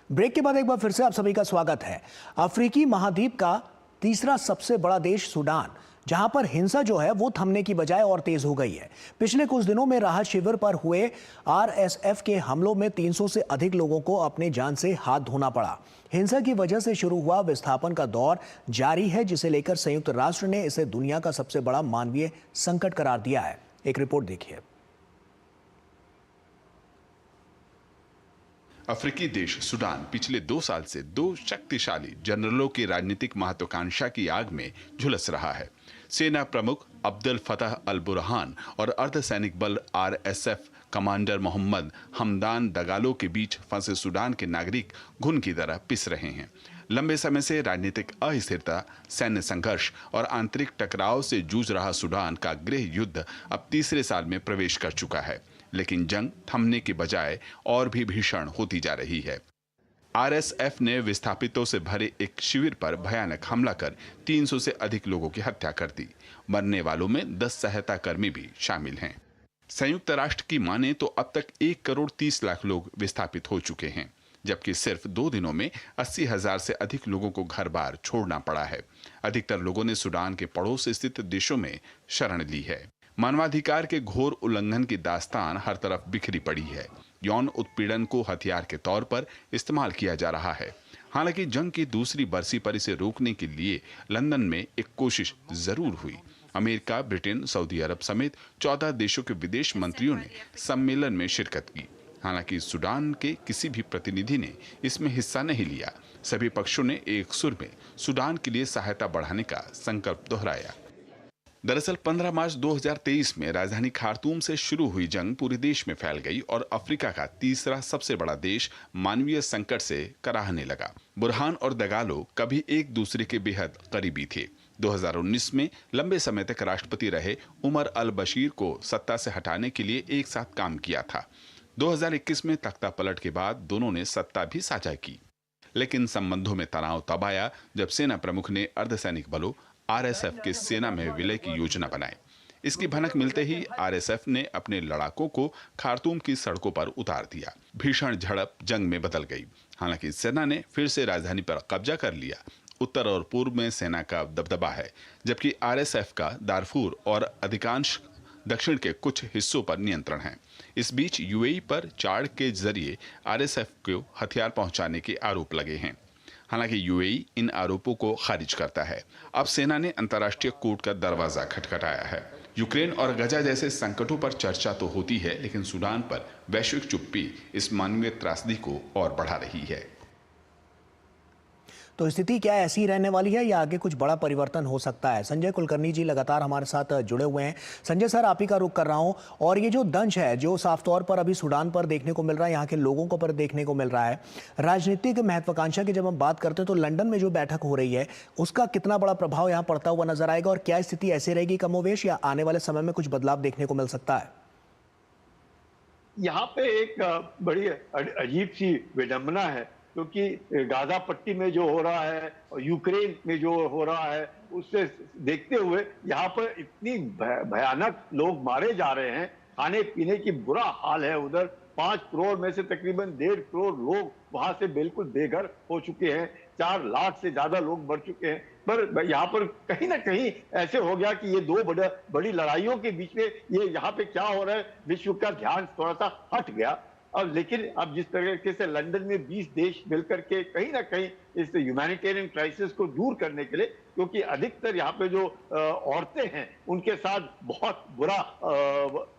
Break के बाद एक बार फिर से आप सभी का स्वागत है। अफ्रीकी महाद्वीप का तीसरा सबसे बड़ा देश सूडान, जहां पर हिंसा जो है वो थमने की बजाय और तेज हो गई है। पिछले कुछ दिनों में राहत शिविर पर हुए आरएसएफ के हमलों में 300 से अधिक लोगों को अपने जान से हाथ धोना पड़ा। हिंसा की वजह से शुरू हुआ विस्थापन का दौर जारी है, जिसे लेकर संयुक्त राष्ट्र ने इसे दुनिया का सबसे बड़ा मानवीय संकट करार दिया है। एक रिपोर्ट देखिए। अफ्रीकी देश सूडान पिछले 2 साल से 2 शक्तिशाली जनरलों की राजनीतिक महत्वाकांक्षा की आग में झुलस रहा है। सेना प्रमुख अब्दुल फतह अल बुरहान और अर्धसैनिक बल आरएसएफ कमांडर मोहम्मद हमदान दगालो के बीच फंसे सूडान के नागरिक घुन की तरह पिस रहे हैं। लंबे समय से राजनीतिक अस्थिरता, सैन्य संघर्ष और आंतरिक टकराव से जूझ रहा सूडान का गृह युद्ध अब तीसरे साल में प्रवेश कर चुका है, लेकिन जंग थमने के बजाय और भी भीषण होती जा रही है। आरएसएफ ने विस्थापितों से भरे एक शिविर पर भयानक हमला कर 300 से अधिक लोगों की हत्या कर दी। मरने वालों में 10 सहायता कर्मी भी शामिल हैं। संयुक्त राष्ट्र की माने तो अब तक 1 करोड़ 30 लाख लोग विस्थापित हो चुके हैं, जबकि सिर्फ 2 दिनों में 80,000 से अधिक लोगों को घर बार छोड़ना पड़ा है। अधिकतर लोगों ने सूडान के पड़ोस स्थित देशों में शरण ली है। मानवाधिकार के घोर उल्लंघन की दास्तान हर तरफ बिखरी पड़ी है। यौन उत्पीड़न को हथियार के तौर पर इस्तेमाल किया जा रहा है। हालांकि जंग की दूसरी बरसी पर इसे रोकने के लिए लंदन में एक कोशिश जरूर हुई। अमेरिका, ब्रिटेन, सऊदी अरब समेत 14 देशों के विदेश मंत्रियों ने सम्मेलन में शिरकत की। हालांकि सूडान के किसी भी प्रतिनिधि ने इसमें हिस्सा नहीं लिया। सभी पक्षों ने एक सुर में सूडान के लिए सहायता बढ़ाने का संकल्प दोहराया। दरअसल 15 मार्च 2023 में राजधानी खार्तूम से शुरू हुई जंग पूरे देश में फैल गई और अफ्रीका का तीसरा सबसे बड़ा देश मानवीय संकट से कराहने लगा। बुरहान और दगालो कभी एक दूसरे के बेहद करीबी थे। 2019 में लंबे समय तक राष्ट्रपति रहे उमर अल बशीर को सत्ता से हटाने के लिए एक साथ काम किया था। 2021 में तख्ता पलट के बाद दोनों ने सत्ता भी साझा की, लेकिन संबंधों में तनाव तब आया जब सेना प्रमुख ने अर्धसैनिक बलों आरएसएफ के सेना में विलय की योजना बनाई। इसकी भनक मिलते ही आरएसएफ ने अपने लड़ाकों को खार्तूम की सड़कों पर उतार दिया। भीषण झड़प जंग में बदल गई। हालांकि सेना ने फिर से राजधानी पर कब्जा कर लिया। उत्तर और पूर्व में सेना का दबदबा है, जबकि आरएसएफ का दारफूर और अधिकांश दक्षिण के कुछ हिस्सों पर नियंत्रण है। इस बीच यूएई पर चाड़ के जरिए आरएसएफ को हथियार पहुंचाने के आरोप लगे हैं। हालांकि यूएई इन आरोपों को खारिज करता है। अब सेना ने अंतर्राष्ट्रीय कोर्ट का दरवाजा खटखटाया है। यूक्रेन और गजा जैसे संकटों पर चर्चा तो होती है, लेकिन सूडान पर वैश्विक चुप्पी इस मानवीय त्रासदी को और बढ़ा रही है। तो स्थिति क्या ऐसी रहने वाली है या आगे कुछ बड़ा परिवर्तन हो सकता है? संजय कुलकर्णी जी लगातार हमारे साथ जुड़े हुए हैं। संजय सर, आप ही का रुख कर रहा हूं। और ये जो दंश है जो साफ तौर पर अभी सूडान पर देखने को मिल रहा है, यहाँ के लोगों को पर देखने को मिल रहा है, राजनीतिक महत्वाकांक्षा की जब हम बात करते हैं तो लंदन में जो बैठक हो रही है उसका कितना बड़ा प्रभाव यहाँ पड़ता हुआ नजर आएगा और क्या स्थिति ऐसी रहेगी कमोवेश, या आने वाले समय में कुछ बदलाव देखने को मिल सकता है? यहाँ पे एक बड़ी अजीब सी विडंबना है, क्योंकि गाजा पट्टी में जो हो रहा है और यूक्रेन में जो हो रहा है उससे देखते हुए यहाँ पर इतनी भयानक लोग मारे जा रहे हैं। खाने पीने की बुरा हाल है। उधर 5 करोड़ में से तकरीबन 1.5 करोड़ लोग वहां से बिल्कुल बेघर हो चुके हैं। 4 लाख से ज्यादा लोग मर चुके हैं। पर यहाँ पर कहीं ना कहीं ऐसे हो गया कि ये 2 बड़ी लड़ाइयों के बीच में ये यहाँ पे क्या हो रहा है, विश्व का ध्यान थोड़ा सा हट गया। और लेकिन अब जिस तरीके से लंदन में 20 देश मिलकर के कहीं ना कहीं इस ह्यूमैनिटेरियन क्राइसिस को दूर करने के लिए, क्योंकि अधिकतर यहाँ पे जो औरतें हैं उनके साथ बहुत बुरा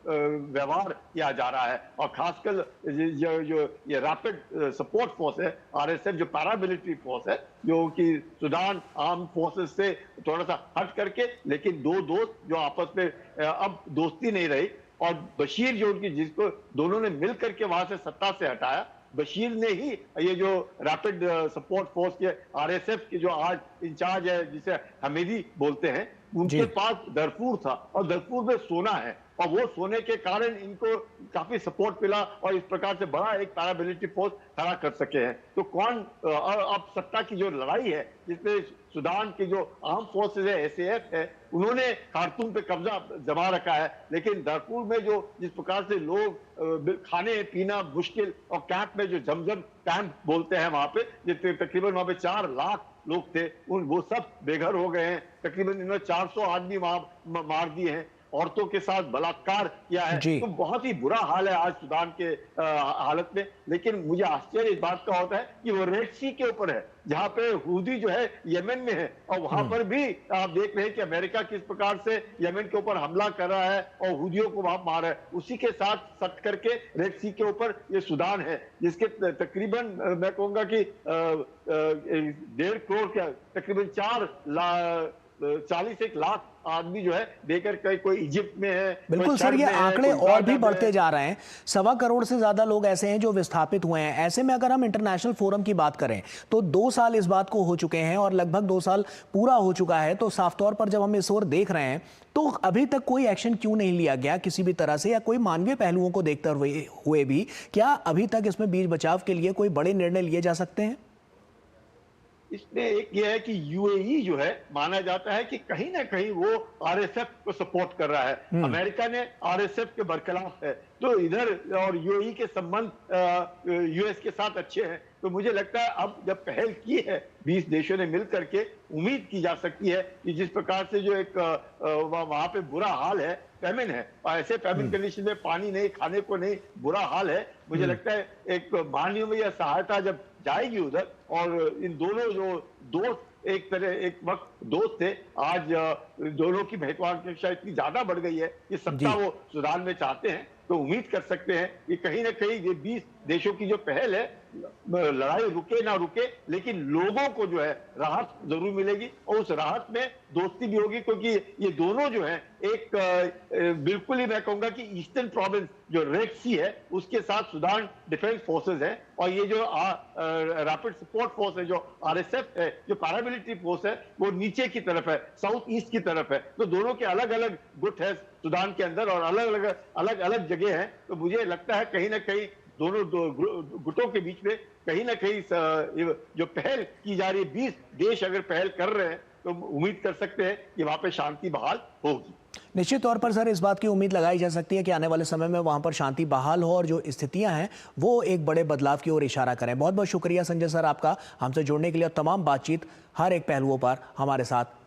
व्यवहार किया जा रहा है। और खासकर जो ये रैपिड सपोर्ट फोर्स है आरएसएफ, जो पैरामिलिट्री फोर्स है, जो कि सूडान आर्म फोर्सेस से थोड़ा सा हट करके, लेकिन 2 दोस्त जो आपस में अब दोस्ती नहीं रही, और बशीर जो उनकी, जिसको दोनों ने मिल करके वहां से सत्ता से हटाया, बशीर ने ही ये जो रैपिड सपोर्ट फोर्स के आरएसएफ के जो आज इंचार्ज है, जिसे हमीदी बोलते हैं, उनके पास दरफूर था और दरफूर में सोना है। और वो सोने के कारण इनको काफी सपोर्ट मिला और इस प्रकार से बड़ा एक पैरामिलिट्री फोर्स खड़ा कर सके हैं। तो कौन अब सत्ता की जो लड़ाई है जिसमें सूडान की जो आर्म फोर्सेज है, एसएएफ है, उन्होंने खार्तूम पे कब्जा जमा रखा है, लेकिन दारफूर में जो जिस प्रकार से लोग खाने पीना मुश्किल और कैंप में जो जमजम कैंप बोलते हैं वहां पे जितने तकरीबन वहां पे 4 लाख लोग थे वो सब बेघर हो गए हैं। तकरीबन इन्होंने 400 आदमी वहां मार दिए हैं, औरतों के साथ बलात्कार किया है। तो बहुत ही बुरा हाल है आज सूडान के हालत में। लेकिन मुझे आश्चर्य इस बात का होता है कि वो रेड सी के ऊपर है जहां पे हुदी जो है यमन में है, और वहां पर भी आप देख रहे हैं कि अमेरिका किस प्रकार से यमन के ऊपर हमला कर रहा है और हुदियों को वहां मार रहा है। उसी के साथ सट करके रेड सी के ऊपर ये सूडान है जिसके तकरीबन मैं कहूंगा कि 1.5 करोड़ के तकरीबन 41 लाख आदमी जो है देकर कोई इजिप्ट में है। बिल्कुल सर, ये आंकड़े और भी बढ़ते जा रहे हैं। 1.25 करोड़ से ज्यादा लोग ऐसे हैं जो विस्थापित हुए हैं। ऐसे में अगर हम इंटरनेशनल फोरम की बात करें तो 2 साल इस बात को हो चुके हैं और लगभग 2 साल पूरा हो चुका है। तो साफ तौर पर जब हम इस ओर देख रहे हैं तो अभी तक कोई एक्शन क्यों नहीं लिया गया किसी भी तरह से, या कोई मानवीय पहलुओं को देखते हुए भी क्या अभी तक इसमें बीच बचाव के लिए कोई बड़े निर्णय लिए जा सकते हैं? इसमें एक ये है कि यूएई जो है माना जाता है कि कहीं ना कहीं वो आरएसएफ को सपोर्ट कर रहा है। अमेरिका ने आरएसएफ के बरखिलाफ है, तो इधर और यूएई के संबंध यूएस के साथ अच्छे हैं। तो मुझे लगता है अब जब पहल की है 20 देशों ने मिल करके, उम्मीद की जा सकती है कि जिस प्रकार से जो एक वहां पे बुरा हाल है, फैमिन है, और ऐसे फैमिन कंडीशन में पानी नहीं, खाने को नहीं, बुरा हाल है। मुझे लगता है एक मानवीय सहायता जब जाएगी उधर, और इन दोनों जो दोस्त एक वक्त दोस्त थे, आज दोनों की महत्वाकांक्षा इतनी ज्यादा बढ़ गई है कि सत्ता वो सूडान में चाहते हैं। तो उम्मीद कर सकते हैं कि कहीं ना कहीं ये 20 देशों की जो पहल है, लड़ाई रुके ना रुके लेकिन लोगों को जो है राहत जरूर मिलेगी, और उस राहत में दोस्ती भी होगी, क्योंकि ये दोनों जो है एक बिल्कुल ही मैं कहूंगा कि ईस्टर्न प्रोविंस जो रेड सी है उसके साथ सूडान डिफेंस फोर्सेस है, और ये जो रैपिड सपोर्ट फोर्स है जो आरएसएफ है, जो पैरामिलिट्री फोर्स है, वो नीचे की तरफ है, साउथ ईस्ट की तरफ है। तो दोनों के अलग अलग गुट है सूडान के अंदर और अलग अलग जगह है। तो मुझे लगता है कहीं ना कहीं दोनों गुटों के बीच में कहीं ना कहीं जो पहल की जा रही है, 20 देश अगर पहल कर रहे हैं तो उम्मीद कर सकते हैं कि वहां पे शांति बहाल होगी। निश्चित तौर पर सर इस बात की उम्मीद लगाई जा सकती है कि आने वाले समय में वहां पर शांति बहाल हो और जो स्थितियां हैं वो एक बड़े बदलाव की ओर इशारा करें। बहुत बहुत शुक्रिया संजय सर आपका हमसे जुड़ने के लिए और तमाम बातचीत हर एक पहलुओं पर हमारे साथ